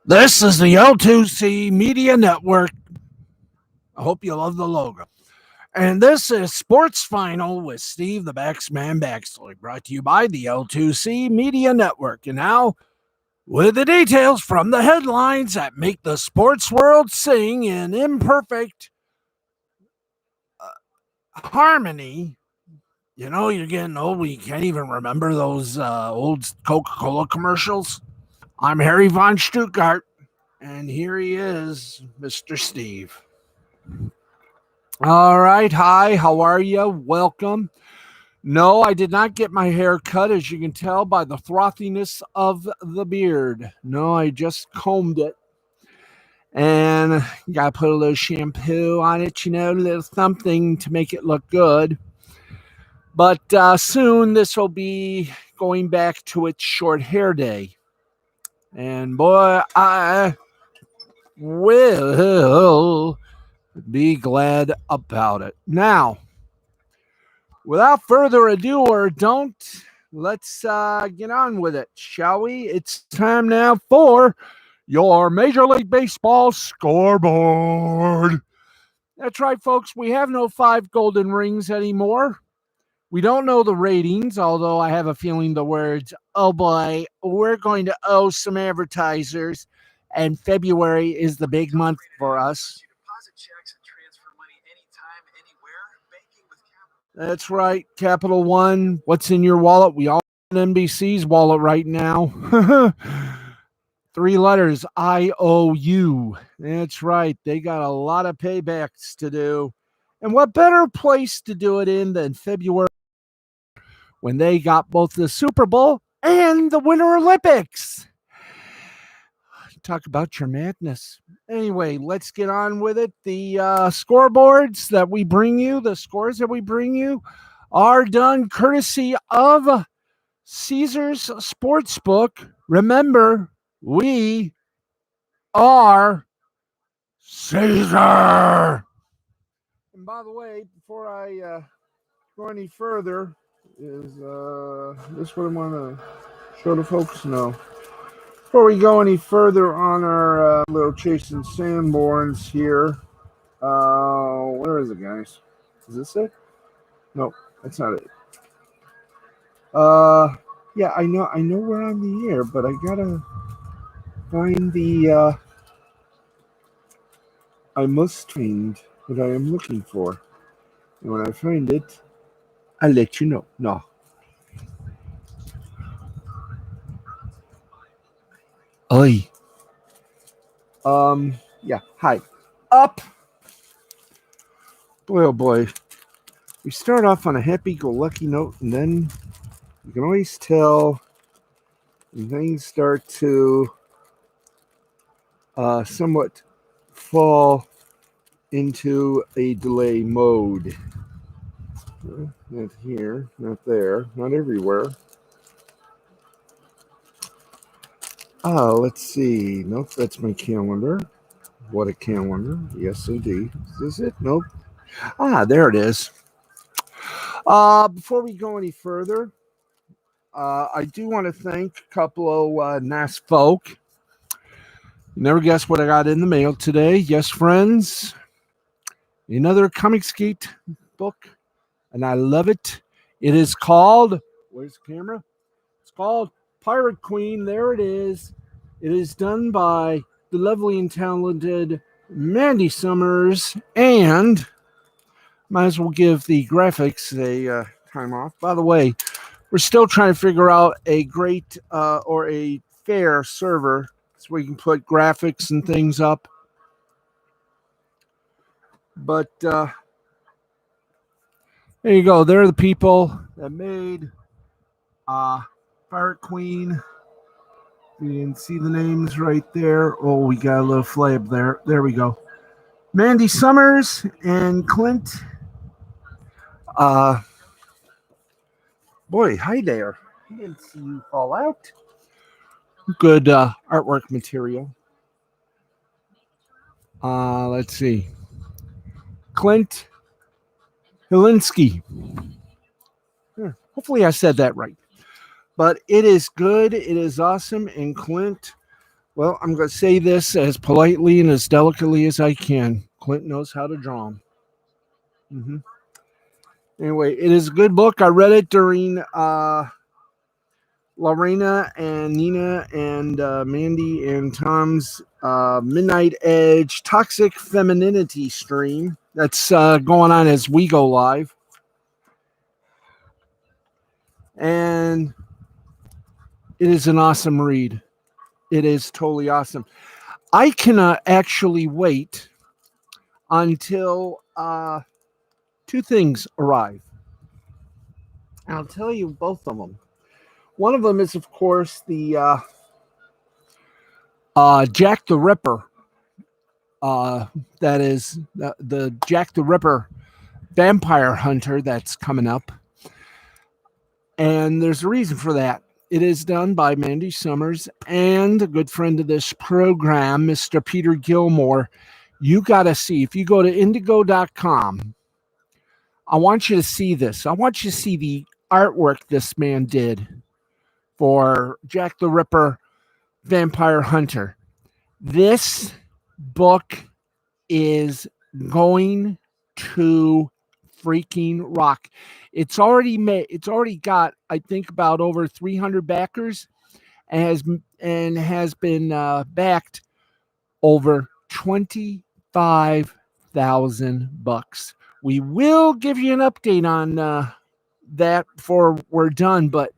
This is the L2C Media Network. I hope you love the logo. And this is Sports Final with Steve the Baxman Baxley, brought to you by the L2C Media Network. And now, with the details from the headlines that make the sports world sing in imperfect harmony. You know, you're getting old. We can't even remember those old Coca-Cola commercials. I'm Harry Von Stuttgart, and here he is, Mr. Steve. All right. Hi. How are you? Welcome. No, I did not get my hair cut, as you can tell by the frothiness of the beard. No, I just combed it. And got to put a little shampoo on it, a little something to make it look good. But soon this will be going back to its short hair day. And boy, I will be glad about it. Now, without further ado, or don't, let's get on with it, shall we? It's time now for your Major League Baseball scoreboard. That's right, folks. We have no 5 golden rings anymore. We don't know the ratings, although I have a feeling the words, oh boy, we're going to owe some advertisers, and February is the big month for us. That's right, Capital One. What's in your wallet? We all have NBC's wallet right now. 3 letters, IOU. That's right. They got a lot of paybacks to do. And what better place to do it in than February, when they got both the Super Bowl and the Winter Olympics? Talk about your madness. Anyway, let's get on with it. The scoreboards that we bring you, the scores that we bring you, are done courtesy of Caesars Sportsbook. Remember, we are Caesar. And by the way, before I go any further, is this what I want to show the folks? No. Before we go any further on our little chasing Sanborns here, where is it, guys? Is this it? No, that's not it. Yeah, I know we're on the air, but I gotta find the I must find what I am looking for, and when I find it, I'll let you know. No. Oi. Yeah, hi. Up. Boy, oh boy. We start off on a happy-go-lucky note, and then you can always tell when things start to somewhat fall into a delay mode. Not here, not there, not everywhere. Let's see. Nope, that's my calendar. What a calendar. Yes, indeed. Is this it? Nope. There it is. Before we go any further, I do want to thank a couple of nice folk. You never guess what I got in the mail today. Yes, friends. Another Comicsgate book, and I love it. It is called, where's the camera? It's called Pirate Queen. There it is. It is done by the lovely and talented Mandy Summers, and might as well give the graphics a time off. By the way, we're still trying to figure out a great or a fair server so we can put graphics and things up. But there you go. They're the people that made Pirate Queen. You can see the names right there. Oh, we got a little flab there. There we go. Mandy Summers and Clint. Boy, hi there. I didn't see you fall out. Good artwork material. Let's see. Clint Hilinski. Hopefully I said that right. But it is good. It is awesome. And Clint, Well, I'm going to say this as politely and as delicately as I can. Clint knows how to draw them. Anyway, it is a good book. I read it during Lorena and Nina and Mandy and Tom's Midnight Edge Toxic Femininity stream that's going on as we go live. And it is an awesome read. It is totally awesome. I cannot actually wait until two things arrive. And I'll tell you both of them. One of them is, of course, the Jack the Ripper. That is the Jack the Ripper Vampire Hunter that's coming up. And there's a reason for that. It is done by Mandy Summers and a good friend of this program, Mr. Peter Gilmore. You got to see, if you go to indigo.com, I want you to see this. I want you to see the artwork this man did for Jack the Ripper Vampire Hunter. This book is going to freaking rock. It's already made. It's already got, I think, about over 300 backers, and has been backed over $25,000. We will give you an update on that before we're done, but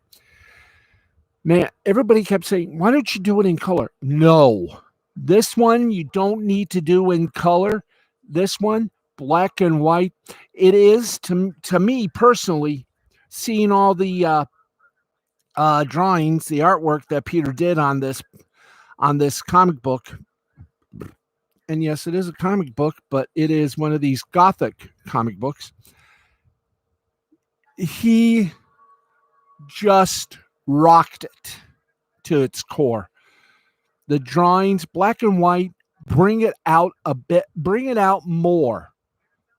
man, everybody kept saying, "Why don't you do it in color?" No, this one you don't need to do in color. This one, black and white. It is to me personally, seeing all the drawings, the artwork that Peter did on this comic book. And yes, it is a comic book, but it is one of these gothic comic books. He just rocked it to its core. The drawings, black and white, bring it out a bit, bring it out more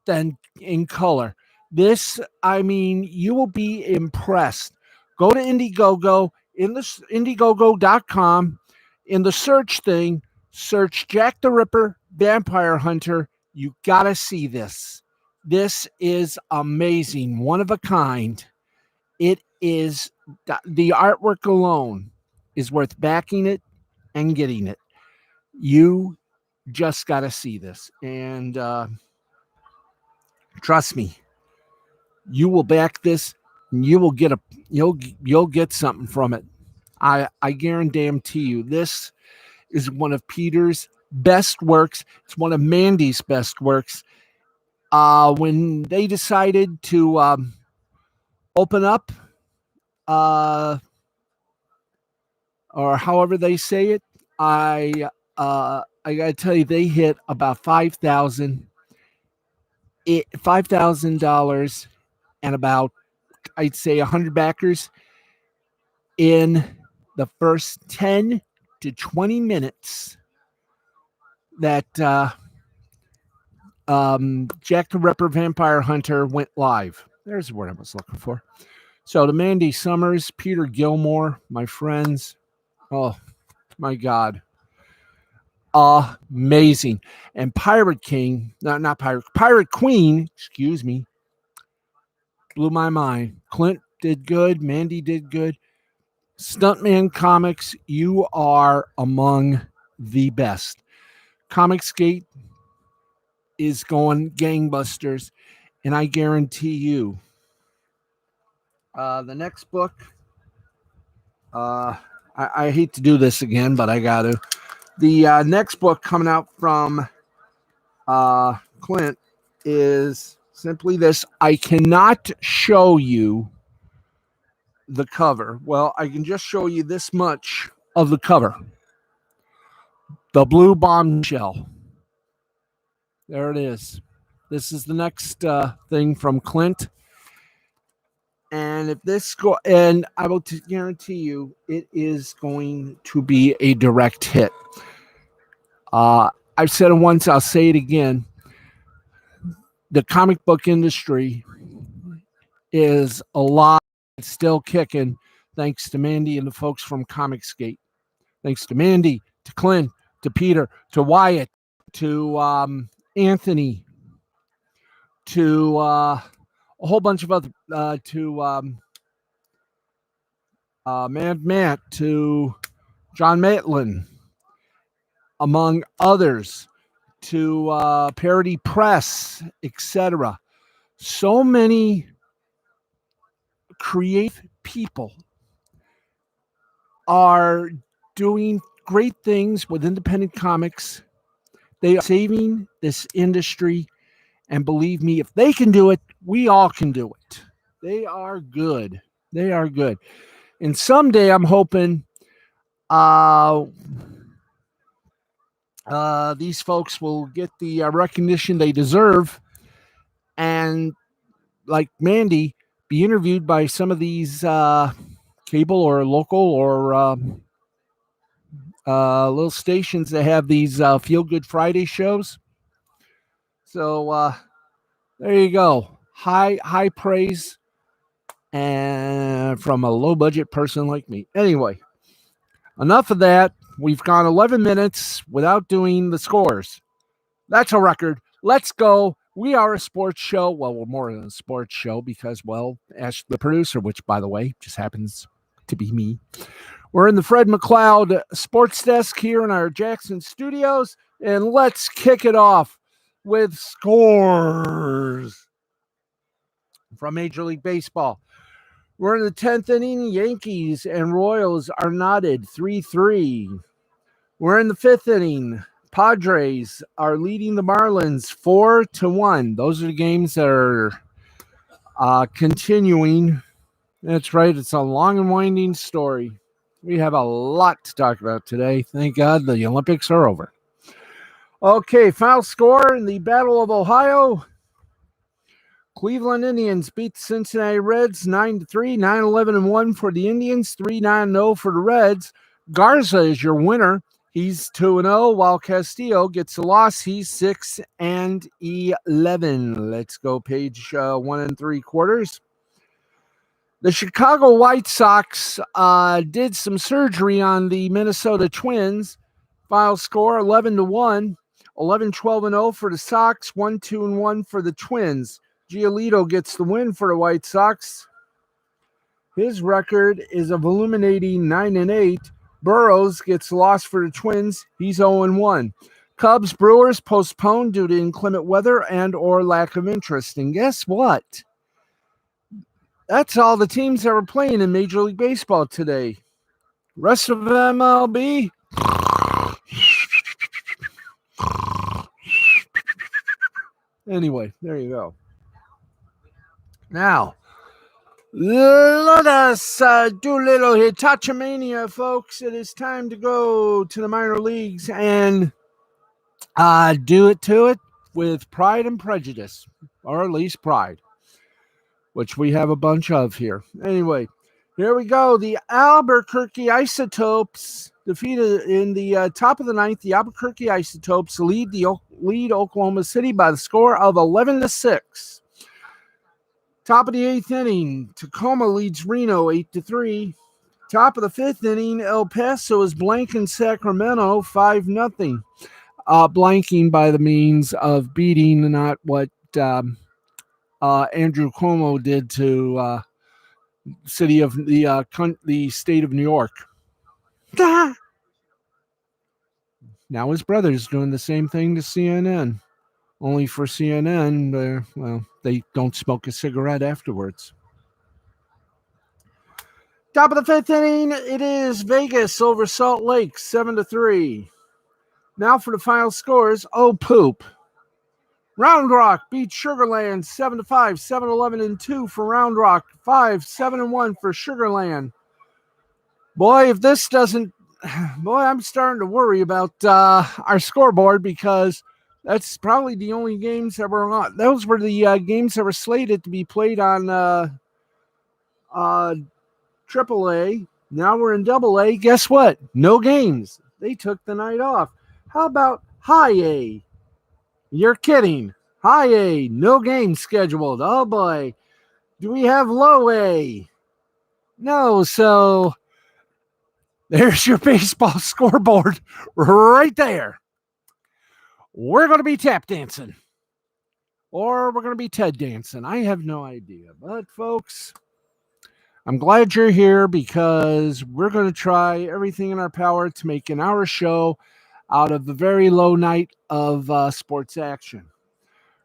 than in color. This, I mean, you will be impressed. Go to Indiegogo, in the Indiegogo.com, in the search thing, search Jack the Ripper Vampire Hunter. You got to see this. This is amazing, one of a kind. It is, the artwork alone is worth backing it and getting it. You just got to see this. And trust me, you will back this and you will get you'll get something from it. I guarantee you, this is one of Peter's best works. It's one of Mandy's best works. When they decided to open up, or however they say it, I gotta tell you, they hit about $5,000 and about, I'd say, 100 backers in the first 10 to 20 minutes that Jack the Ripper Vampire Hunter went live. There's the word I was looking for. So to Mandy Summers, Peter Gilmore, my friends, oh my God, amazing. And Pirate Queen, excuse me, blew my mind. Clint did good, Mandy did good. Stuntman Comics, you are among the best. Comicsgate is going gangbusters, and I guarantee you, the next book, I hate to do this again, but I got to. The next book coming out from Clint is simply this. I cannot show you the cover. Well, I can just show you this much of the cover. The Blue Bombshell. There it is. This is the next thing from Clint. And if this and I will guarantee you, it is going to be a direct hit. I've said it once, I'll say it again. The comic book industry is alive, still kicking, thanks to Mandy and the folks from Comicsgate. Thanks to Mandy, to Clint, to Peter, to Wyatt, to Anthony, to a whole bunch of other, to Mad Matt, to John Maitland, among others, to Parody Press, etc. So many creative people are doing great things with independent comics. They are saving this industry. And believe me, if they can do it, we all can do it. They are good. They are good. And someday I'm hoping these folks will get the recognition they deserve. And like Mandy, be interviewed by some of these cable or local or little stations that have these Feel Good Friday shows. So there you go. High praise and from a low budget person like me. Anyway, enough of that. We've gone 11 minutes without doing the scores. That's a record. Let's go. We are a sports show. Well, we're more than a sports show because, well, ask the producer, which, by the way, just happens to be me. We're in the Fred McLeod Sports Desk here in our Jackson studios, and let's kick it off with scores from Major League Baseball. We're in the 10th inning. Yankees and Royals are knotted 3-3. We're in the 5th inning. Padres are leading the Marlins 4-1. Those are the games that are continuing. That's right. It's a long and winding story. We have a lot to talk about today. Thank God the Olympics are over. Okay, final score in the Battle of Ohio. Cleveland Indians beat the Cincinnati Reds 9-3, 9-11-1 for the Indians, 3-9-0 for the Reds. Garza is your winner. He's 2-0, while Castillo gets a loss. He's 6-11. Let's go page 1 3/4. The Chicago White Sox did some surgery on the Minnesota Twins. Final score 11-1, 11-12-0 for the Sox, 1-2-1 for the Twins. Giolito gets the win for the White Sox. His record is of illuminating 9-8. Burrows gets lost for the Twins. He's 0-1. Cubs Brewers postponed due to inclement weather and or lack of interest. And guess what? That's all the teams that were playing in Major League Baseball today. Rest of MLB. Anyway, there you go. Now, let us do a little Hitachimania, folks. It is time to go to the minor leagues and do it to it with pride and prejudice, or at least pride, which we have a bunch of here. Anyway, here we go. The Albuquerque Isotopes defeated in the top of the ninth. The Albuquerque Isotopes lead Oklahoma City by the score of 11-6. Top of the 8th inning, Tacoma leads Reno 8-3. Top of the 5th inning, El Paso is blanking Sacramento 5-0. Blanking by the means of beating, not what Andrew Cuomo did to the state of New York. Now his brother's doing the same thing to CNN. Only for CNN, well, they don't smoke a cigarette afterwards. Top of the 5th inning, it is Vegas over Salt Lake, 7-3. Now for the final scores. Oh, poop. Round Rock beats Sugarland 7-5, 7-11-2 for Round Rock, 5-7-1 for Sugarland. Boy, if this doesn't, I'm starting to worry about our scoreboard because that's probably the only games that were on. Those were the games that were slated to be played on AAA. Now we're in AA. Guess what? No games. They took the night off. How about High A? You're kidding. High A, no games scheduled. Oh boy. Do we have Low A? No, so There's your baseball scoreboard right there. We're going to be tap dancing. Or we're going to be Ted dancing. I have no idea. But, folks, I'm glad you're here because we're going to try everything in our power to make an hour show out of the very low night of sports action.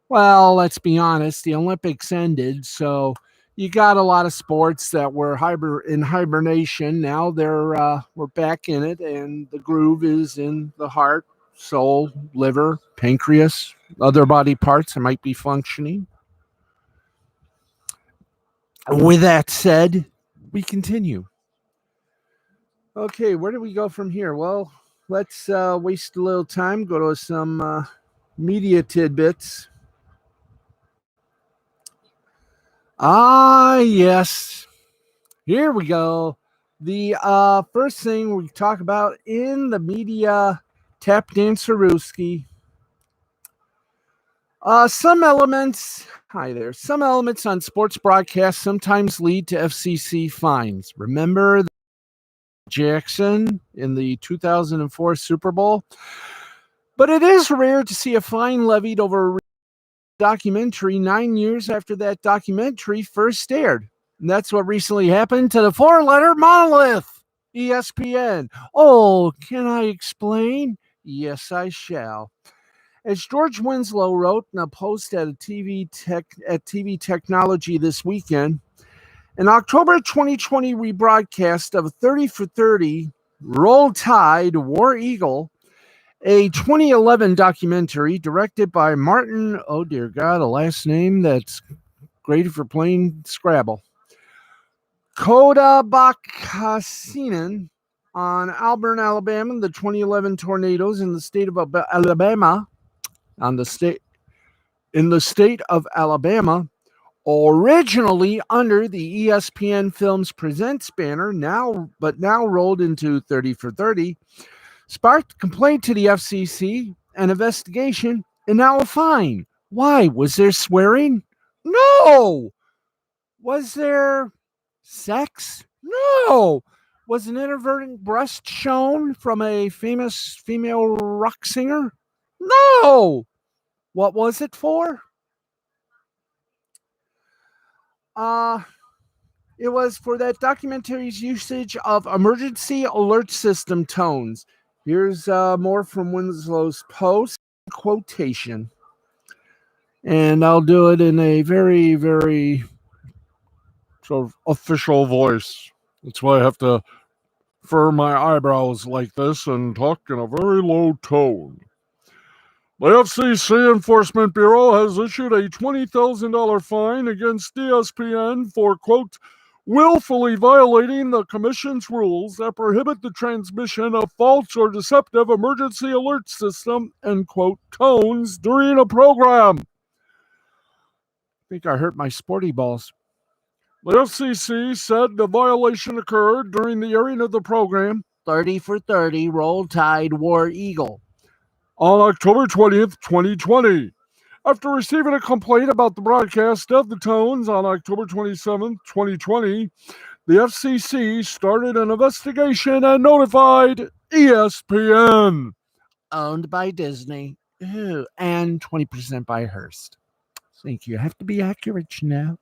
Well, let's be honest, the Olympics ended, so you got a lot of sports that were in hibernation. Now we're back in it, and the groove is in the heart, soul, liver, pancreas, other body parts that might be functioning. With that said, we continue. Okay, where do we go from here? Well, let's waste a little time, go to some media tidbits. Yes. Here we go. The first thing we talk about in the media tap dancerooski. Some elements on sports broadcasts sometimes lead to FCC fines. Remember Jackson in the 2004 Super Bowl? But it is rare to see a fine levied over a documentary 9 years after that documentary first aired. And that's what recently happened to the 4-letter monolith, ESPN. Oh, can I explain? Yes, I shall. As George Winslow wrote in a post at TV Technology this weekend, an October 2020 rebroadcast of 30 for 30, Roll Tide, War Eagle, a 2011 documentary directed by Martin, oh dear God, a last name that's great for playing Scrabble, Kodabakassinen, on Auburn, Alabama, the 2011 tornadoes in the state of Alabama, in the state of Alabama, originally under the ESPN Films Presents banner, now rolled into 30 for 30, sparked complaint to the FCC, an investigation, and now a fine. Why? Was there swearing? No. Was there sex? No. Was an inadvertent breast shown from a famous female rock singer? No. What was it for? It was for that documentary's usage of emergency alert system tones. Here's more from Winslow's post quotation. And I'll do it in a very, very sort of official voice. That's why I have to furrow my eyebrows like this and talk in a very low tone. The FCC Enforcement Bureau has issued a $20,000 fine against ESPN for, quote, willfully violating the Commission's rules that prohibit the transmission of false or deceptive emergency alert system, end quote, tones during a program. I think I hurt my sporty balls. The FCC said the violation occurred during the airing of the program 30 for 30, Roll Tide, War Eagle, on October 20th, 2020. After receiving a complaint about the broadcast of the tones on October 27th, 2020, the FCC started an investigation and notified ESPN, owned by Disney, and 20% by Hearst. Thank you. I have to be accurate now.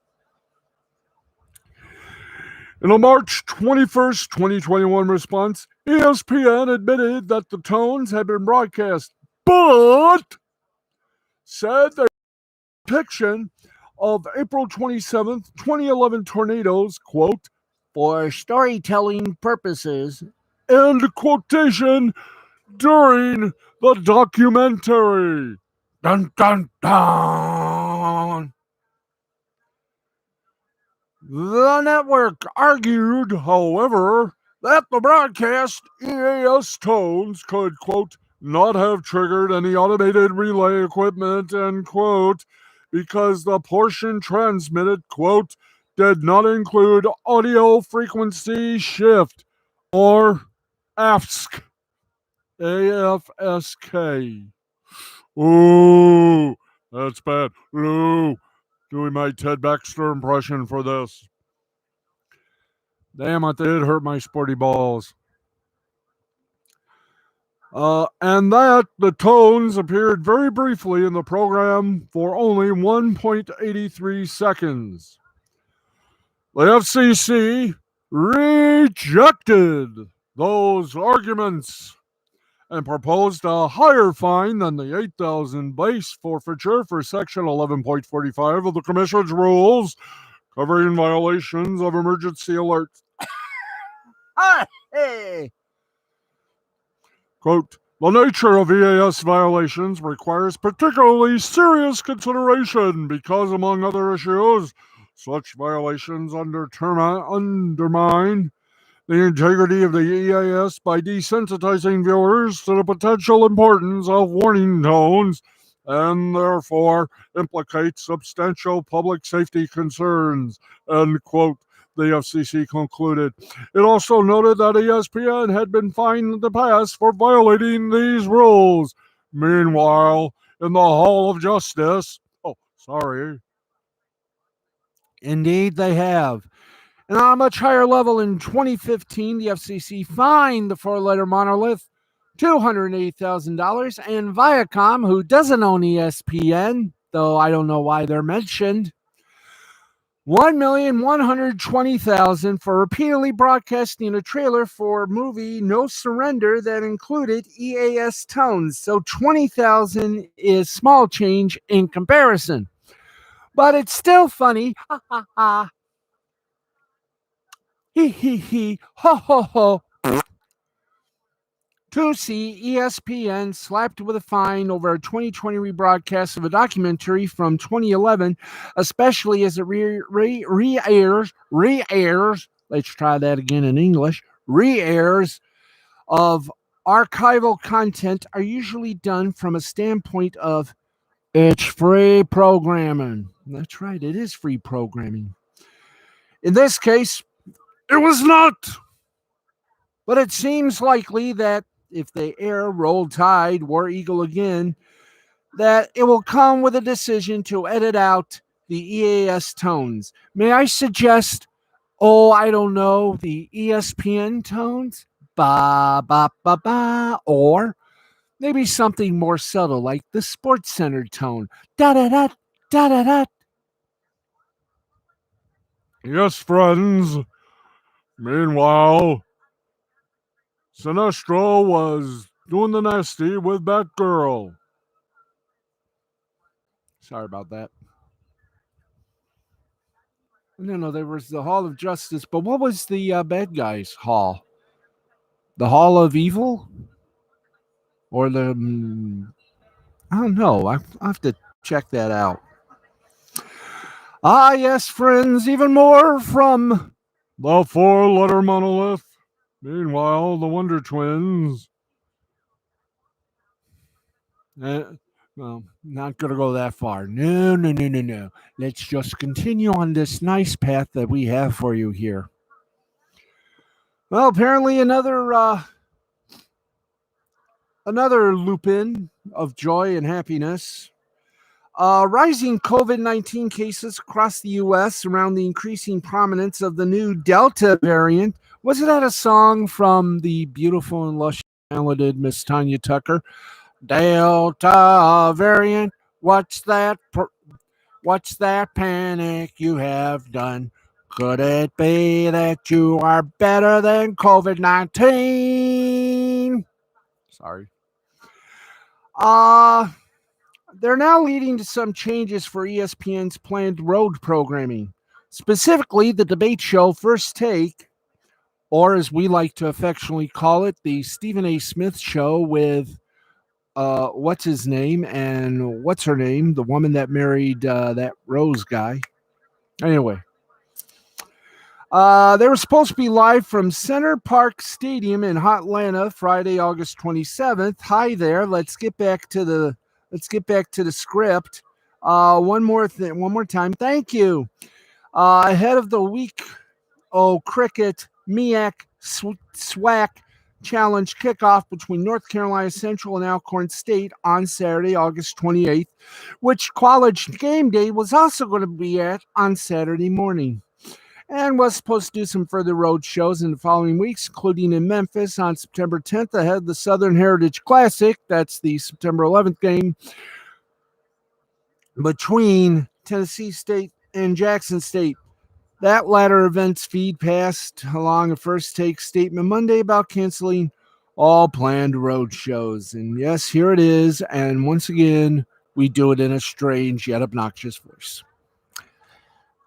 In a March 21st, 2021 response, ESPN admitted that the tones had been broadcast, but said the depiction of April 27th, 2011 tornadoes, quote, for storytelling purposes, end quotation, during the documentary. Dun, dun, dun. The network argued, however, that the broadcast EAS tones could, quote, not have triggered any automated relay equipment, end quote, because the portion transmitted, quote, did not include audio frequency shift, or AFSK. AFSK. Ooh, that's bad. Ooh, doing my Ted Baxter impression for this. Damn it, it hurt my sporty balls. And that the tones appeared very briefly in the program for only 1.83 seconds. The FCC rejected those arguments and proposed a higher fine than the $8,000 base forfeiture for Section 11.45 of the Commission's rules covering violations of emergency alerts. Hey! Quote, the nature of EAS violations requires particularly serious consideration because, among other issues, such violations undermine the integrity of the EAS by desensitizing viewers to the potential importance of warning tones and therefore implicate substantial public safety concerns, end quote, the FCC concluded. It also noted that ESPN had been fined in the past for violating these rules. Meanwhile, in the Hall of Justice, indeed they have. And on a much higher level, in 2015, the FCC fined the four-letter monolith $280,000, and Viacom, who doesn't own ESPN, though I don't know why they're mentioned, $1,120,000 for repeatedly broadcasting a trailer for movie No Surrender that included EAS tones. So $20,000 is small change in comparison. But it's still funny. Ha ha ha. He he he. Ho ho ho. To see ESPN slapped with a fine over a 2020 rebroadcast of a documentary from 2011, especially as it re-airs, let's try that again in English, re-airs of archival content are usually done from a standpoint of it's free programming. That's right, it is free programming. In this case, it was not. But it seems likely that if they air Roll Tide, War Eagle again, that it will come with a decision to edit out the EAS tones. May I suggest, I don't know, the ESPN tones? Ba, ba, ba, ba. Or maybe something more subtle like the Sports Center tone. Da, da, da, da, da, da. Yes, friends. Meanwhile, Sinestro was doing the nasty with Batgirl. Sorry about that. No, there was the Hall of Justice, but what was the bad guys' hall? The Hall of Evil? Or the... I don't know. I have to check that out. Ah, yes, friends, even more from the four-letter monolith. Meanwhile, the Wonder Twins... well, not going to go that far. No. Let's just continue on this nice path that we have for you here. Well, apparently another loop-in of joy and happiness. Rising COVID-19 cases across the U.S. around the increasing prominence of the new Delta variant. Wasn't that a song from the beautiful and lush talented Miss Tanya Tucker? Delta variant, what's that panic you have done? Could it be that you are better than COVID-19? Sorry. They're now leading to some changes for ESPN's planned road programming. Specifically, the debate show First Take, or as we like to affectionately call it, the Stephen A. Smith Show with what's his name and what's her name, the woman that married that Rose guy. Anyway, they were supposed to be live from Center Park Stadium in Hotlanta Friday, August 27th. Hi there. Let's get back to the script. One more time. Thank you. Ahead of the week, cricket MEAC SWAC Challenge kickoff between North Carolina Central and Alcorn State on Saturday, August 28th, which College Game Day was also going to be at on Saturday morning. and was supposed to do some further road shows in the following weeks, including in Memphis on September 10th ahead of the Southern Heritage Classic. That's the September 11th game between Tennessee State and Jackson State. That latter event's feed passed along a First Take statement Monday about canceling all planned road shows. And yes, here it is. And once again, we do it in a strange yet obnoxious voice.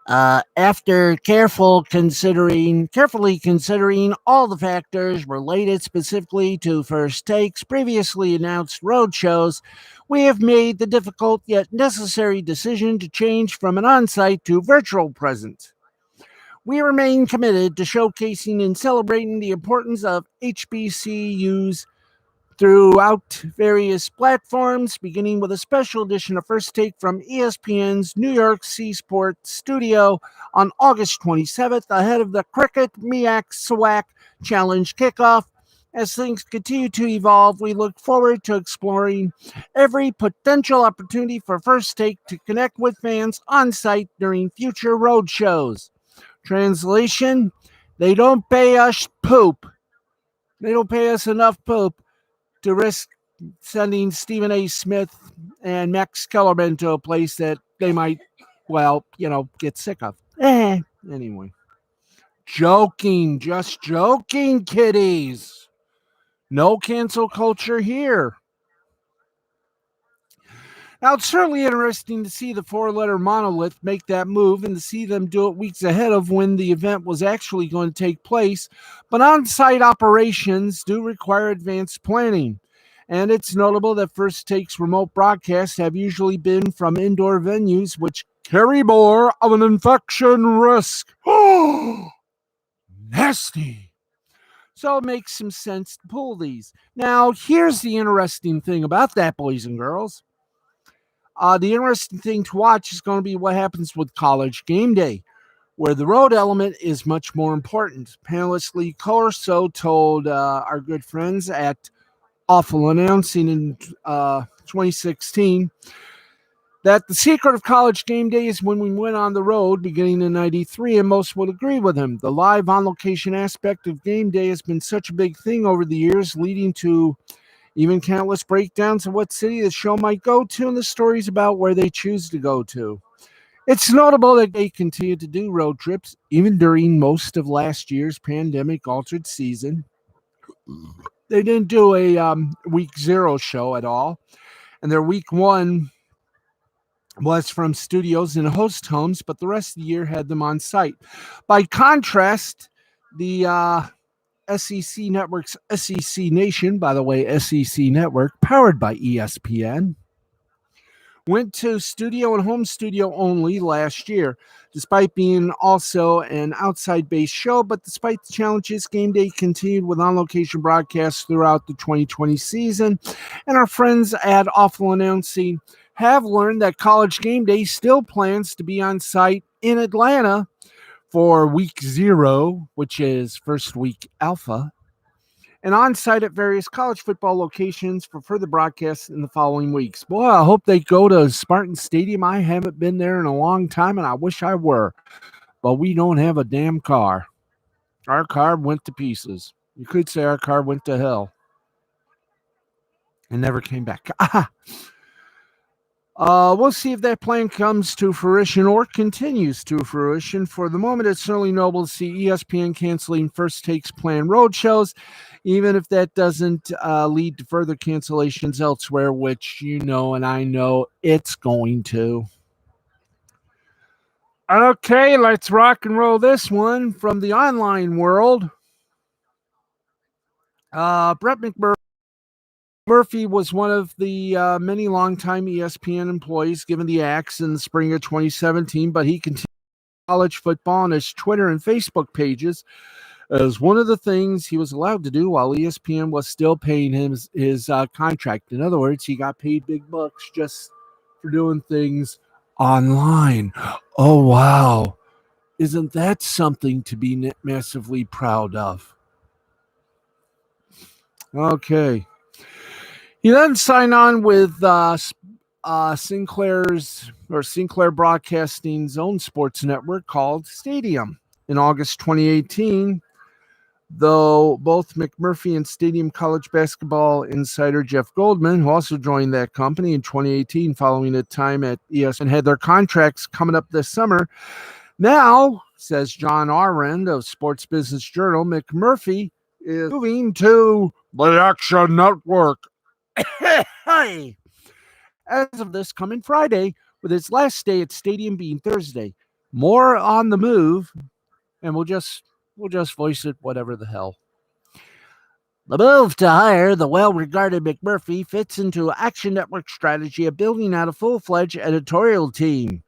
After carefully considering all the factors related specifically to First Take's previously announced road shows, we have made the difficult yet necessary decision to change from an on-site to virtual presence. We remain committed to showcasing and celebrating the importance of HBCUs throughout various platforms, beginning with a special edition of First Take from ESPN's New York C Sports studio on August 27th, ahead of the Cricket MEAC SWAC Challenge kickoff. As things continue to evolve, we look forward to exploring every potential opportunity for First Take to connect with fans on site during future road shows. Translation: they don't pay us poop. They don't pay us enough poop to risk sending Stephen A. Smith and Max Kellerman to a place that they might, get sick of. Anyway. Joking, just joking, kiddies. No cancel culture here. Now, it's certainly interesting to see the four-letter monolith make that move and to see them do it weeks ahead of when the event was actually going to take place. But on-site operations do require advanced planning. And it's notable that First Take's remote broadcasts have usually been from indoor venues, which carry more of an infection risk. Oh, nasty. So it makes some sense to pull these. Now, here's the interesting thing about that, boys and girls. The interesting thing to watch is going to be what happens with College Game Day, where the road element is much more important. Panelist Lee Corso told our good friends at Awful Announcing in 2016 that the secret of College Game Day is when we went on the road beginning in 93, and most would agree with him. The live on-location aspect of Game Day has been such a big thing over the years, leading to even countless breakdowns of what city the show might go to and the stories about where they choose to go to. It's notable that they continue to do road trips, even during most of last year's pandemic-altered season. They didn't do a week 0 show at all, and their week 1 was from studios and host homes, but the rest of the year had them on site. By contrast, the SEC Network's SEC Nation, by the way, SEC Network, powered by ESPN, went to studio and home studio only last year, despite being also an outside-based show. But despite the challenges, Game Day continued with on-location broadcasts throughout the 2020 season. And our friends at Awful Announcing have learned that College Game Day still plans to be on site in Atlanta for week 0, which is first week alpha, and on-site at various college football locations for further broadcasts in the following weeks. Boy, I hope they go to Spartan Stadium. I haven't been there in a long time, and I wish I were. But we don't have a damn car. Our car went to pieces. You could say our car went to hell and never came back. We'll see if that plan comes to fruition or continues to fruition. For the moment, it's certainly noble to see ESPN canceling First Take's planned road shows, even if that doesn't lead to further cancellations elsewhere, which you know and I know it's going to. Okay, let's rock and roll this one from the online world. Brett McMurphy was one of the many longtime ESPN employees given the axe in the spring of 2017, but he continued college football on his Twitter and Facebook pages as one of the things he was allowed to do while ESPN was still paying him his contract. In other words, he got paid big bucks just for doing things online. Oh, wow. Isn't that something to be massively proud of? Okay. He then signed on with Sinclair Broadcasting's own sports network called Stadium. In August 2018, though both McMurphy and Stadium College basketball insider Jeff Goldman, who also joined that company in 2018 following a time at ESPN, had their contracts coming up this summer. Now, says John Arend of Sports Business Journal, McMurphy is moving to the Action Network. Hey. As of this coming Friday, with its last day at Stadium being Thursday. More on the move, and we'll just voice it whatever the hell. The move to hire the well-regarded McMurphy fits into Action Network's strategy of building out a full-fledged editorial team.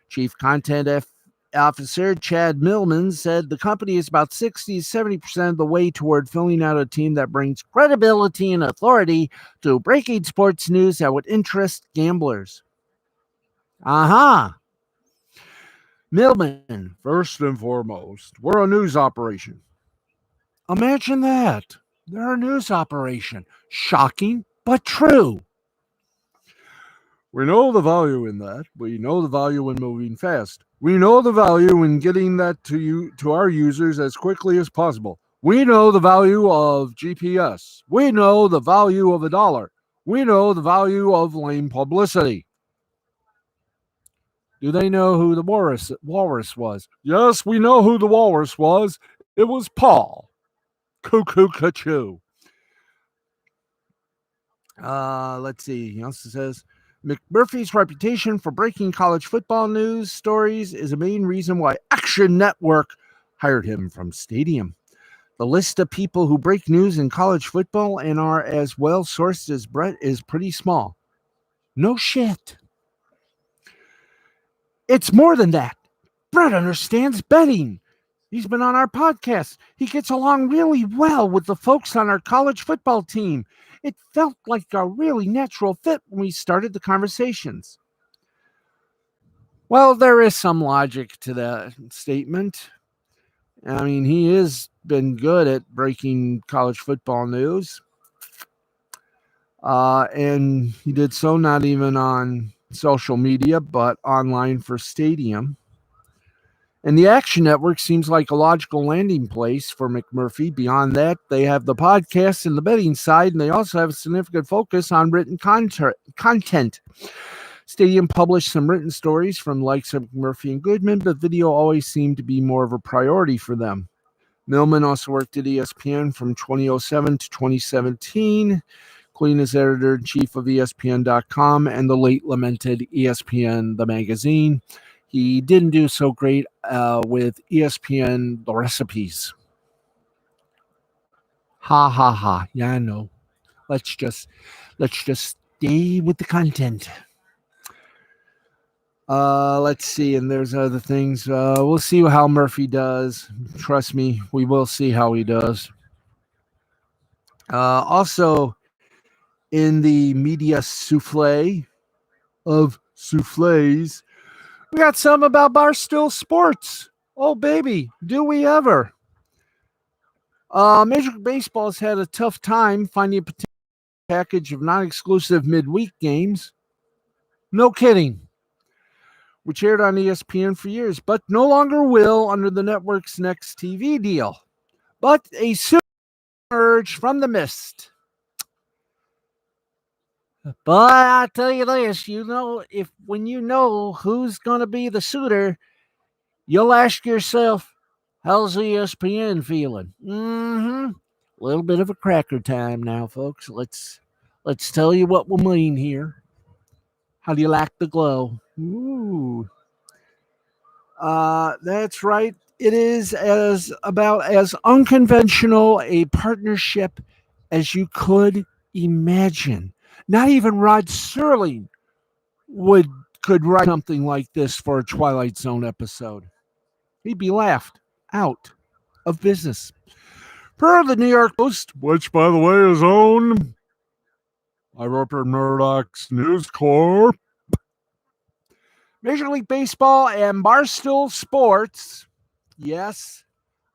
Chief Content Officer Chad Millman said the company is about 60 to 70% of the way toward filling out a team that brings credibility and authority to breaking sports news that would interest gamblers. Millman, first and foremost, we're a news operation. Imagine that. They're a news operation. Shocking, but true. We know the value in that. We know the value in moving fast. We know the value in getting that to our users as quickly as possible. We know the value of GPS. We know the value of $1. We know the value of lame publicity. Do they know who the walrus was? Yes, we know who the walrus was. It was Paul. Cuckoo Cachoo. Let's see. He also says, McMurphy's reputation for breaking college football news stories is a main reason why Action Network hired him from Stadium. The list of people who break news in college football and are as well sourced as Brett is pretty small. No shit. It's more than that. Brett understands betting. He's been on our podcast. He gets along really well with the folks on our college football team. It felt like a really natural fit when we started the conversations. Well, there is some logic to that statement. I mean, he has been good at breaking college football news. And he did so not even on social media, but online for Stadium. And the Action Network seems like a logical landing place for McMurphy. Beyond that, they have the podcast and the betting side, and they also have a significant focus on written content. Stadium published some written stories from likes of McMurphy and Goodman, but video always seemed to be more of a priority for them. Millman also worked at ESPN from 2007 to 2017, including as editor-in-chief of ESPN.com and the late lamented ESPN, the magazine. He didn't do so great with ESPN, the recipes. Ha. Yeah, I know. Let's just stay with the content. Let's see, and there's other things. We'll see how Murphy does. Trust me, we will see how he does. Also, in the media souffle of souffles, we got some about Barstool Sports. Oh, baby, do we ever? Major League Baseball has had a tough time finding a potential package of non-exclusive midweek games. No kidding. Which aired on ESPN for years, but no longer will under the network's next TV deal. But a suit emerged from the mist. But I tell you this, when you know who's going to be the suitor, you'll ask yourself, how's ESPN feeling? A little bit of a cracker time now, folks. Let's tell you what we mean here. How do you like the glow? Ooh. That's right. It is about as unconventional a partnership as you could imagine. Not even Rod Serling could write something like this for a Twilight Zone episode. He'd be laughed out of business. Per the New York Post, which, by the way, is owned by Rupert Murdoch's News Corp, Major League Baseball and Barstool Sports, yes,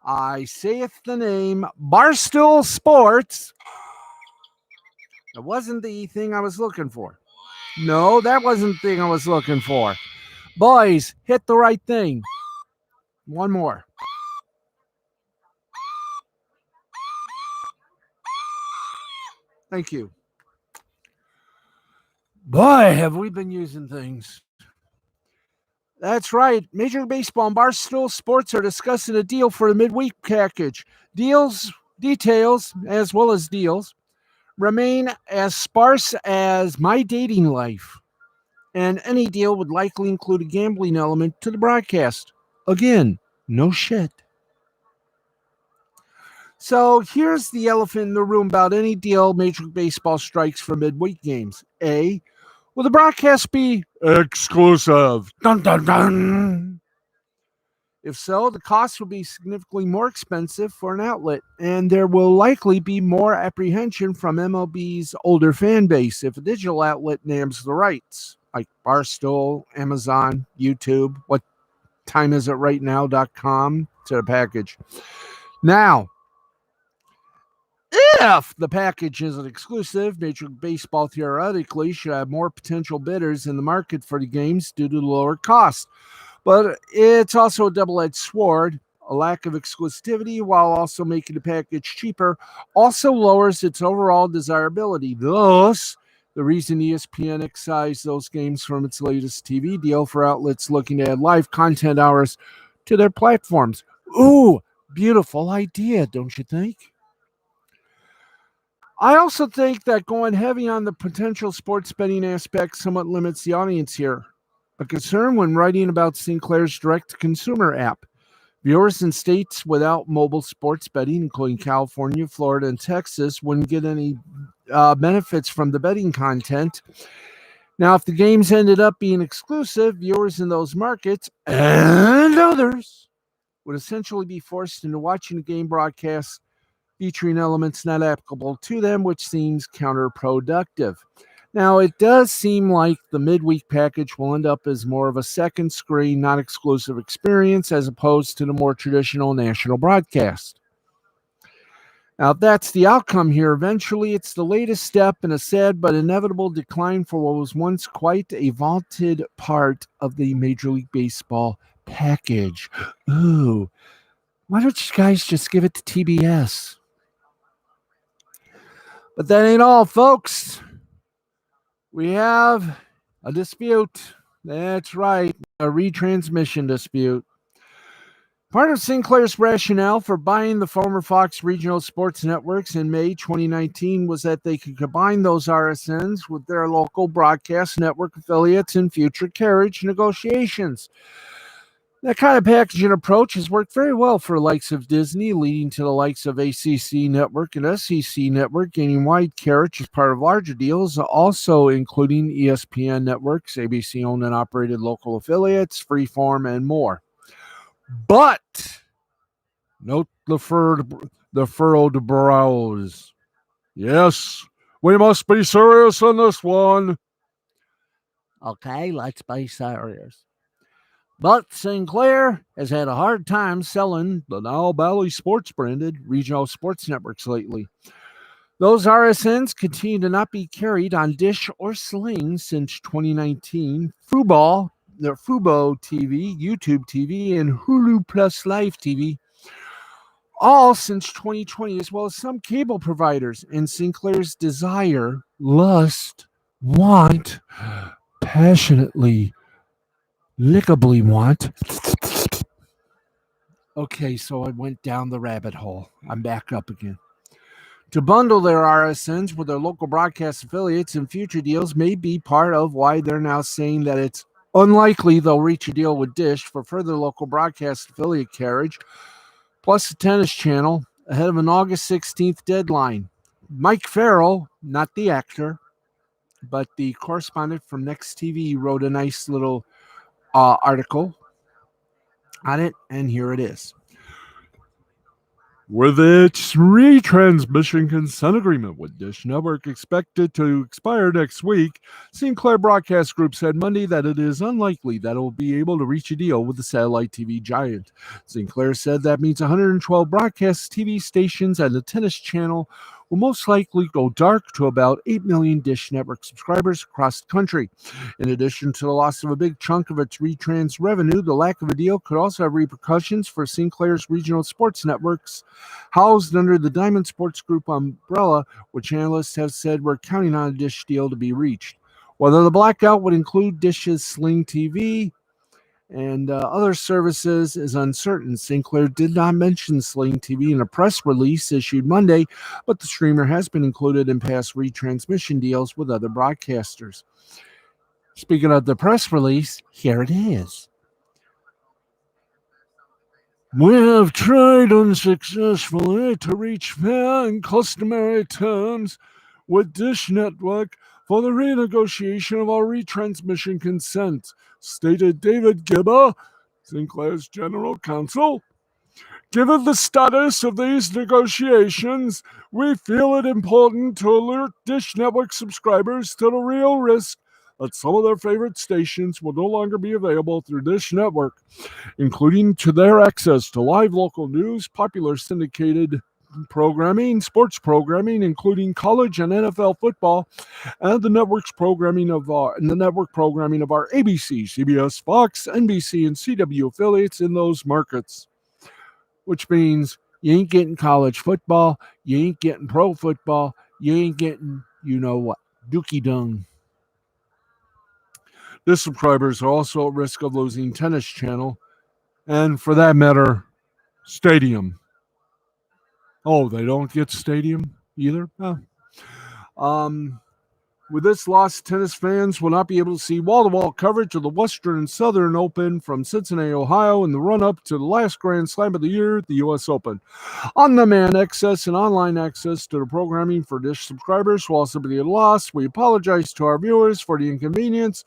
I saith the name, Barstool Sports. That wasn't the thing I was looking for. No, that wasn't the thing I was looking for. Boys, hit the right thing. One more. Thank you. Boy, have we been using things. That's right. Major League Baseball and Barstool Sports are discussing a deal for the midweek package. Details, as well as deals, remain as sparse as my dating life. And any deal would likely include a gambling element to the broadcast. Again, no shit. So here's the elephant in the room about any deal Major League Baseball strikes for midweek games. A, will the broadcast be exclusive? Dun, dun, dun. If so, the cost will be significantly more expensive for an outlet, and there will likely be more apprehension from MLB's older fan base if a digital outlet names the rights, like Barstool, Amazon, YouTube, what time is it right now.com to the package. Now, if the package isn't exclusive, Major League Baseball theoretically should have more potential bidders in the market for the games due to the lower cost. But it's also a double-edged sword. A lack of exclusivity, while also making the package cheaper, also lowers its overall desirability. Thus, the reason ESPN excised those games from its latest TV deal for outlets looking to add live content hours to their platforms. Ooh, beautiful idea, don't you think? I also think that going heavy on the potential sports betting aspect somewhat limits the audience here. A concern when writing about Sinclair's direct-to-consumer app. Viewers in states without mobile sports betting, including California, Florida, and Texas, wouldn't get any benefits from the betting content. Now, if the games ended up being exclusive, viewers in those markets and others would essentially be forced into watching a game broadcast featuring elements not applicable to them, which seems counterproductive. Now, it does seem like the midweek package will end up as more of a second screen, not exclusive experience, as opposed to the more traditional national broadcast. Now, if that's the outcome here, eventually it's the latest step in a sad but inevitable decline for what was once quite a vaunted part of the Major League Baseball package. Ooh, why don't you guys just give it to TBS? But that ain't all, folks. We have a dispute. That's right, a retransmission dispute. Part of Sinclair's rationale for buying the former Fox regional sports networks in May 2019 was that they could combine those RSNs with their local broadcast network affiliates in future carriage negotiations. That kind of packaging approach has worked very well for the likes of Disney, leading to the likes of ACC Network and SEC Network gaining wide carriage as part of larger deals, also including ESPN Networks, ABC-owned and operated local affiliates, Freeform, and more. But, note the furrowed brows. Yes, we must be serious on this one. Okay, let's be serious. But Sinclair has had a hard time selling the now Bally Sports branded regional sports networks lately. Those RSNs continue to not be carried on Dish or Sling since 2019. Fubo TV, YouTube TV, and Hulu Plus Live TV, all since 2020, as well as some cable providers. And Sinclair's desire, lust, want, passionately, lickably want. Okay, so I went down the rabbit hole. I'm back up again. To bundle their RSNs with their local broadcast affiliates in future deals may be part of why they're now saying that it's unlikely they'll reach a deal with Dish for further local broadcast affiliate carriage, plus a tennis channel, ahead of an August 16th deadline. Mike Farrell, not the actor, but the correspondent from Next TV, wrote a nice little article on it, and here it is. With its retransmission consent agreement with Dish Network expected to expire next week, Sinclair Broadcast Group said Monday that it is unlikely that it will be able to reach a deal with the satellite TV giant. Sinclair said that means 112 broadcast TV stations and a tennis channel will most likely go dark to about 8 million Dish Network subscribers across the country. In addition to the loss of a big chunk of its retrans revenue, the lack of a deal could also have repercussions for Sinclair's regional sports networks housed under the Diamond Sports Group umbrella, which analysts have said we're counting on a Dish deal to be reached. Whether the blackout would include Dish's Sling TV and other services is uncertain. Sinclair did not mention Sling TV in a press release issued Monday, but the streamer has been included in past retransmission deals with other broadcasters. Speaking of the press release, here it is. We have tried unsuccessfully to reach fair and customary terms with Dish Network for the renegotiation of our retransmission consent, stated David Gibber, Sinclair's general counsel. Given the status of these negotiations, we feel it important to alert Dish Network subscribers to the real risk that some of their favorite stations will no longer be available through Dish Network, including to their access to live local news, popular syndicated programming, sports programming, including college and NFL football, and the network programming of our ABC, CBS, Fox, NBC, and CW affiliates in those markets. Which means you ain't getting college football, you ain't getting pro football, you ain't getting, you know what, dookie dung. The subscribers are also at risk of losing Tennis Channel, and for that matter, Stadium. Oh, they don't get Stadium either? With this loss, tennis fans will not be able to see wall-to-wall coverage of the Western and Southern Open from Cincinnati, Ohio in the run-up to the last Grand Slam of the year, the U.S. Open. On-demand access and online access to the programming for Dish subscribers will also be a loss. We apologize to our viewers for the inconvenience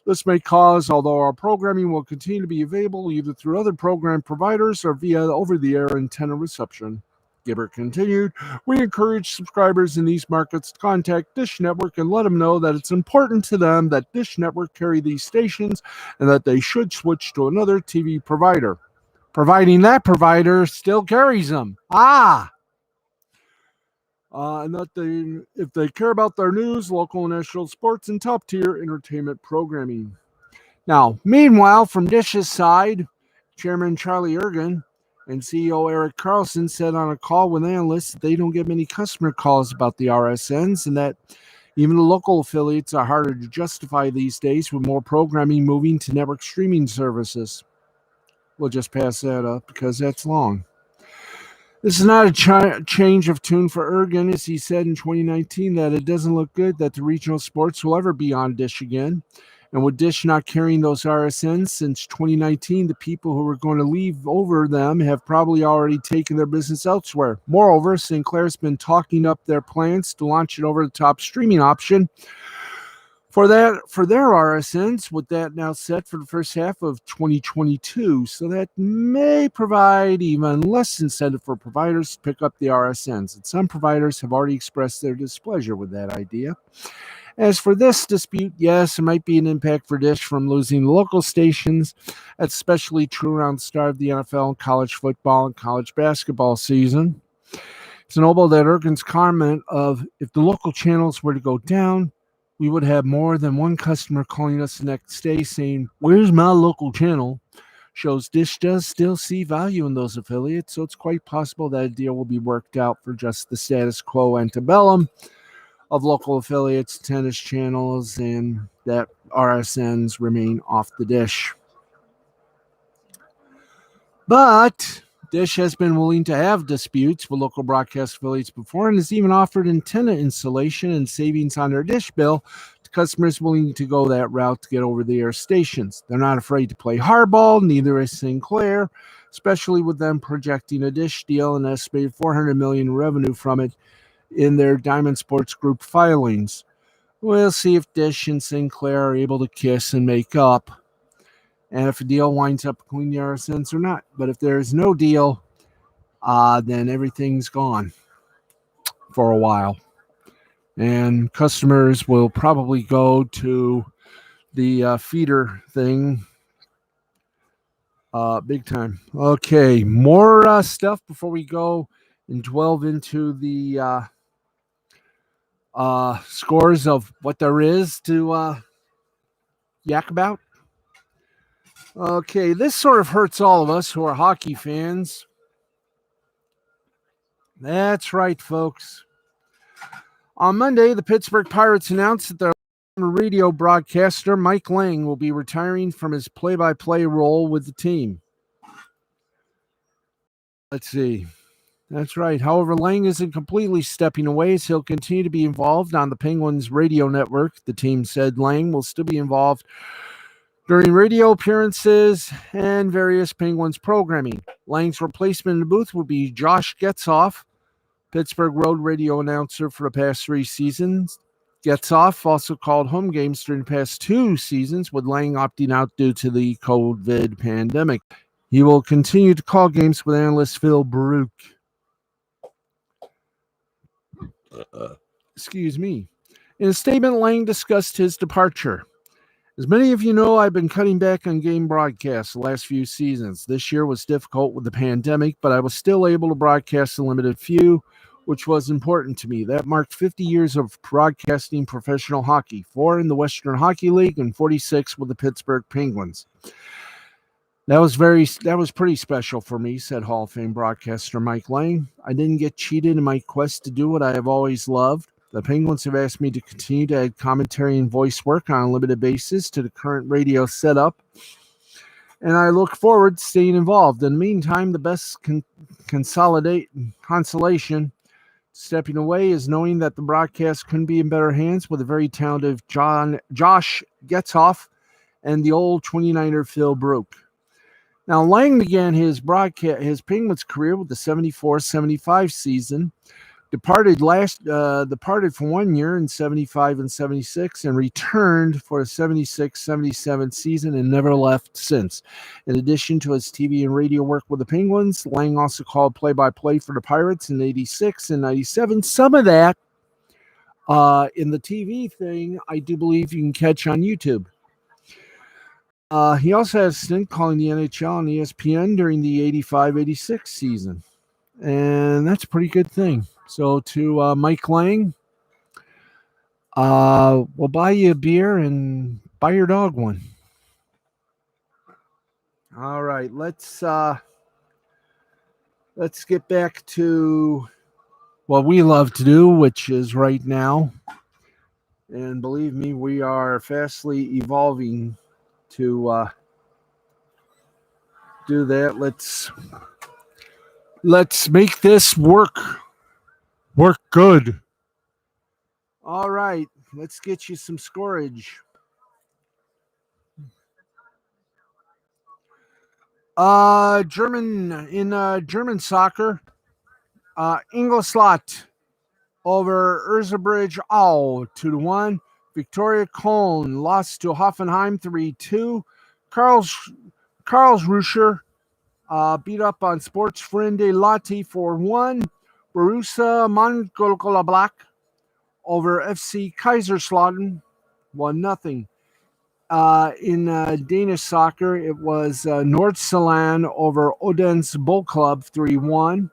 this may cause, although our programming will continue to be available either through other program providers or via over-the-air antenna reception. Gibber continued, we encourage subscribers in these markets to contact Dish Network and let them know that it's important to them that Dish Network carry these stations and that they should switch to another TV provider, providing that provider still carries them. And that if they care about their news, local and national sports, and top-tier entertainment programming. Now, meanwhile, from Dish's side, Chairman Charlie Ergen and CEO Erik Carlson said on a call with analysts that they don't get many customer calls about the RSNs and that even the local affiliates are harder to justify these days with more programming moving to network streaming services. We'll just pass that up because that's long. This is not a change of tune for Ergen, as he said in 2019 that it doesn't look good that the regional sports will ever be on Dish again. And with Dish not carrying those RSNs since 2019, the people who are going to leave over them have probably already taken their business elsewhere. Moreover, Sinclair's been talking up their plans to launch an over-the-top streaming option for their RSNs, with that now set for the first half of 2022. So that may provide even less incentive for providers to pick up the RSNs. And some providers have already expressed their displeasure with that idea. As for this dispute, yes, there might be an impact for Dish from losing local stations. That's especially true around the start of the NFL, college football, and college basketball season. It's notable that Ergen's comment of if the local channels were to go down, we would have more than one customer calling us the next day saying, "Where's my local channel?" shows Dish does still see value in those affiliates, so it's quite possible that a deal will be worked out for just the status quo antebellum of local affiliates, tennis channels, and that RSNs remain off the Dish. But Dish has been willing to have disputes with local broadcast affiliates before and has even offered antenna installation and savings on their Dish bill to customers willing to go that route to get over-the-air stations. They're not afraid to play hardball, neither is Sinclair, especially with them projecting a Dish deal and estimated $400 million revenue from it in their Diamond Sports Group filings. We'll see if Dish and Sinclair are able to kiss and make up, and if a deal winds up between the RSNs or not. But if there's no deal, then everything's gone for a while. And customers will probably go to the feeder thing big time. Okay, more stuff before we go and delve into the scores of what there is to yak about. Okay, this sort of hurts all of us who are hockey fans. That's right, folks. On Monday, the Pittsburgh Pirates announced that their radio broadcaster, Mike Lange, will be retiring from his play-by-play role with the team. Let's see. That's right. However, Lange isn't completely stepping away, as he'll continue to be involved on the Penguins radio network. The team said Lange will still be involved during radio appearances and various Penguins programming. Lange's replacement in the booth will be Josh Getzoff, Pittsburgh Road radio announcer for the past 3 seasons. Getzoff also called home games during the past 2 seasons, with Lange opting out due to the COVID pandemic. He will continue to call games with analyst Phil Baruch. Excuse me. In a statement, Lange discussed his departure. As many of you know, I've been cutting back on game broadcasts the last few seasons. This year was difficult with the pandemic, but I was still able to broadcast a limited few, which was important to me. That marked 50 years of broadcasting professional hockey, 4 in the Western Hockey League and 46 with the Pittsburgh Penguins. That was pretty special for me, said Hall of Fame broadcaster Mike Lange. I didn't get cheated in my quest to do what I have always loved. The Penguins have asked me to continue to add commentary and voice work on a limited basis to the current radio setup, and I look forward to staying involved. In the meantime, the best consolation stepping away is knowing that the broadcast couldn't be in better hands with a very talented Josh Getzoff and the old 29er Phil Baruch. Now, Lange began his Penguins career with the 74-75 season, departed for 1 year in 75 and 76, and returned for the 76-77 season and never left since. In addition to his TV and radio work with the Penguins, Lange also called play-by-play for the Pirates in 86 and 97. Some of that in the TV thing, I do believe you can catch on YouTube. He also had a stint calling the NHL on ESPN during the 85-86 season. And that's a pretty good thing. So to Mike Lange, we'll buy you a beer and buy your dog one. All right, let's get back to what we love to do, which is right now. And believe me, we are fastly evolving to do that. Let's make this work good. All right, let's get you some scorage. German soccer, Ingolstadt over Erzgebirge 2-1. Victoria Köln lost to Hoffenheim 3-2. Karlsruhe beat up on Sportsfreunde Lati 4-1. Borussia Mönchengladbach over FC Kaiserslautern 1-0. In Danish soccer, it was Nordsjælland over Odense Bowl Club 3-1.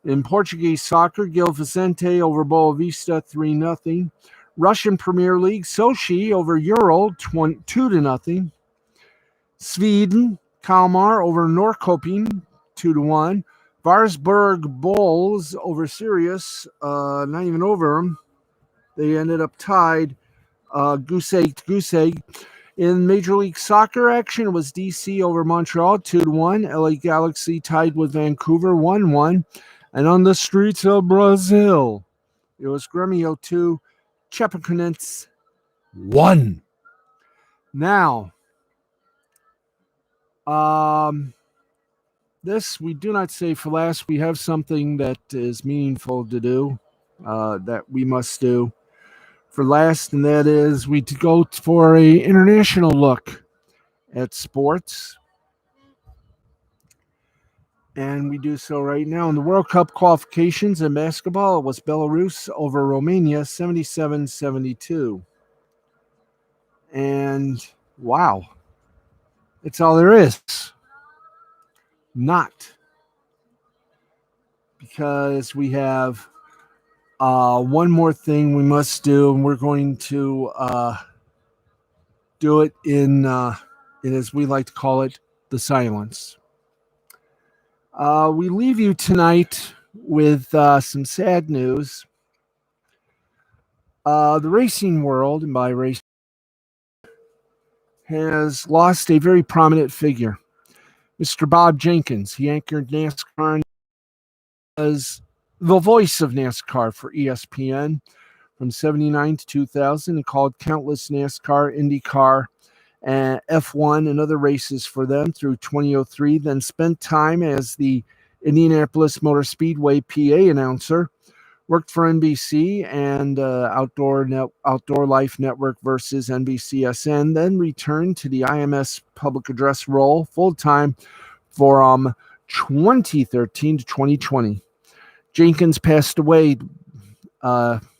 In Portuguese soccer, Gil Vicente over Boa Vista 3-0. Russian Premier League, Sochi over Ural 2-0. Sweden, Kalmar over Norrköping 2-1. Varsberg Bulls over Sirius, not even over them. They ended up tied, goose egg. In Major League Soccer action, it was DC over Montreal 2-1. LA Galaxy tied with Vancouver 1-1. And on the streets of Brazil, it was Grêmio 2, Chapecoense 1. Now, this we do not say for last. We have something that is meaningful to do, that we must do for last, and that is we go for a international look at sports. And we do so right now. In the World Cup qualifications in basketball, it was Belarus over Romania, 77-72. And wow, it's all there is. Not. Because we have One more thing we must do, and we're going to do it in, as we like to call it, the silence. We leave you tonight with some sad news. The racing world, and by racing, has lost a very prominent figure, Mr. Bob Jenkins. He anchored NASCAR and was the voice of NASCAR for ESPN from 79 to 2000 and called countless NASCAR, IndyCar, and F1 and other races for them through 2003, then spent time as the Indianapolis Motor Speedway PA announcer, worked for NBC and Outdoor Life Network versus NBCSN, then returned to the IMS public address role full-time from 2013 to 2020. Jenkins passed away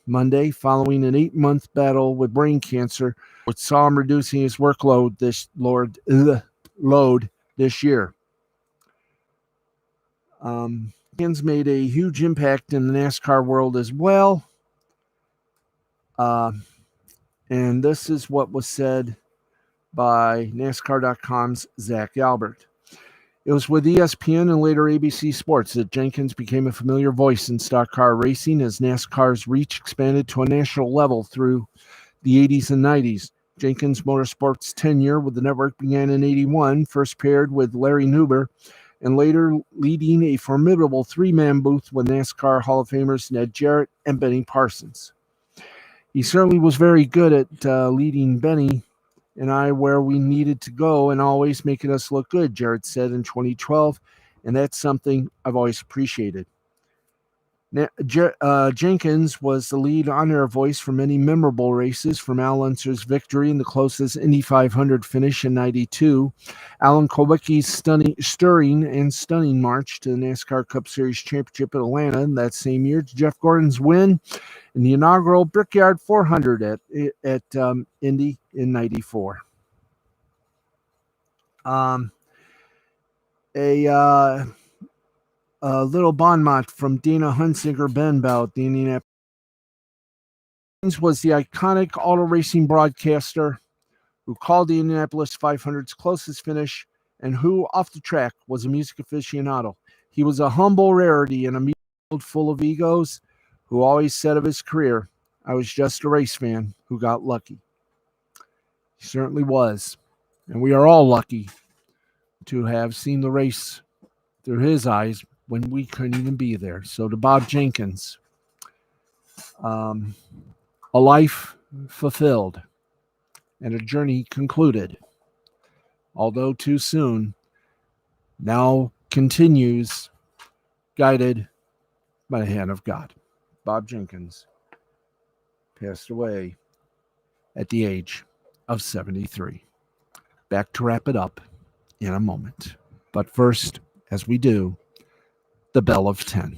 Monday following an 8-month battle with brain cancer, which saw him reducing his workload this year. Jenkins made a huge impact in the NASCAR world as well. And this is what was said by NASCAR.com's Zach Albert. It was with ESPN and later ABC Sports that Jenkins became a familiar voice in stock car racing as NASCAR's reach expanded to a national level through the 80s and 90s. Jenkins' motorsports tenure with the network began in 81, first paired with Larry Nuber, and later leading a formidable three-man booth with NASCAR Hall of Famers Ned Jarrett and Benny Parsons. He certainly was very good at leading Benny and I where we needed to go and always making us look good, Jarrett said in 2012, and that's something I've always appreciated. Jenkins was the lead on-air voice for many memorable races, from Al Unser's victory in the closest Indy 500 finish in 92, Alan Kulwicki's stunning march to the NASCAR Cup Series Championship at Atlanta in that same year, to Jeff Gordon's win in the inaugural Brickyard 400 at Indy in 94. A little bon mot from Dana Hunsinger Benbow at the Indianapolis. Was the iconic auto racing broadcaster who called the Indianapolis 500's closest finish and who, off the track, was a music aficionado. He was a humble rarity in a world full of egos who always said of his career, "I was just a race fan who got lucky." He certainly was. And we are all lucky to have seen the race through his eyes when we couldn't even be there. So to Bob Jenkins, a life fulfilled and a journey concluded, although too soon, now continues, guided by the hand of God. Bob Jenkins passed away at the age of 73. Back to wrap it up in a moment. But first, as we do, the bell of 10.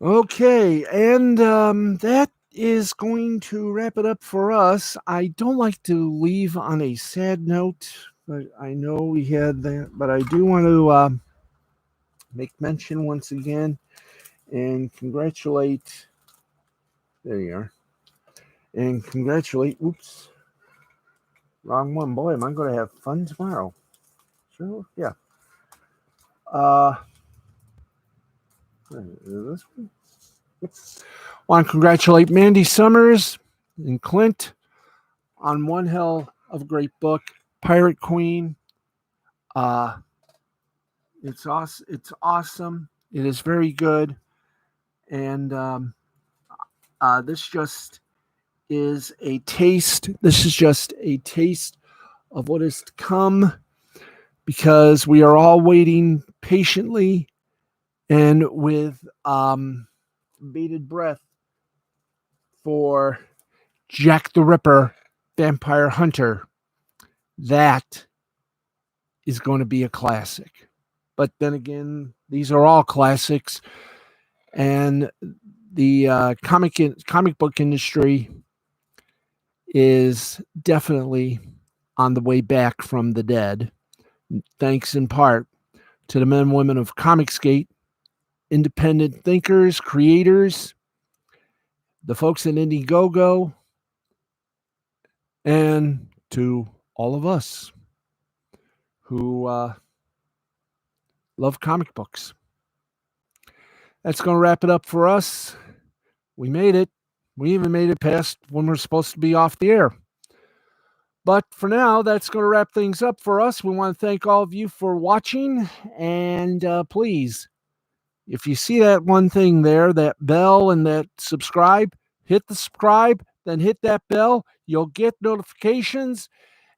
Okay, and that is going to wrap it up for us. I don't like to leave on a sad note, but I know we had that. But I do want to make mention once again and congratulate. There you are. And congratulate. Oops. Wrong one. Boy, am I going to have fun tomorrow. Sure. Yeah. This one? Want to congratulate Mandy Summers and Clint on one hell of a great book, Pirate Queen. It's awesome. It is very good, And this just is a taste. This is just a taste of what is to come, because we are all waiting patiently and with bated breath for Jack the Ripper, Vampire Hunter. That is going to be a classic. But then again, these are all classics, and the comic book industry is definitely on the way back from the dead, thanks in part to the men and women of Comicsgate, independent thinkers, creators, the folks at Indiegogo, and to all of us who love comic books. That's going to wrap it up for us. We made it. We even made it past when we're supposed to be off the air. But for now, that's going to wrap things up for us. We want to thank all of you for watching. And please, if you see that one thing there, that bell and that subscribe, hit the subscribe, then hit that bell. You'll get notifications.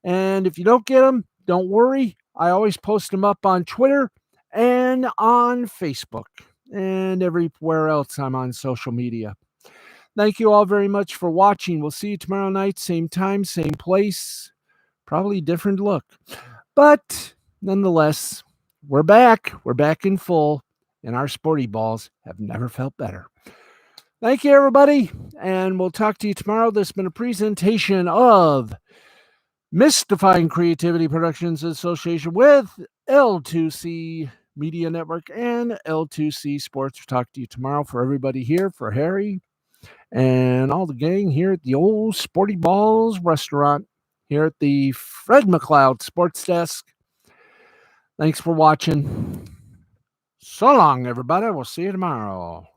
And if you don't get them, don't worry. I always post them up on Twitter and on Facebook and everywhere else I'm on social media. Thank you all very much for watching. We'll see you tomorrow night, same time, same place. Probably different look. But nonetheless, we're back. We're back in full, and our sporty balls have never felt better. Thank you, everybody, and we'll talk to you tomorrow. This has been a presentation of Mystifying Creativity Productions Association with L2C Media Network and L2C Sports. We'll talk to you tomorrow. For everybody here, for Harry and all the gang here at the old Sporty Balls restaurant here at the Fred McLeod Sports Desk. Thanks for watching. So long, everybody. We'll see you tomorrow.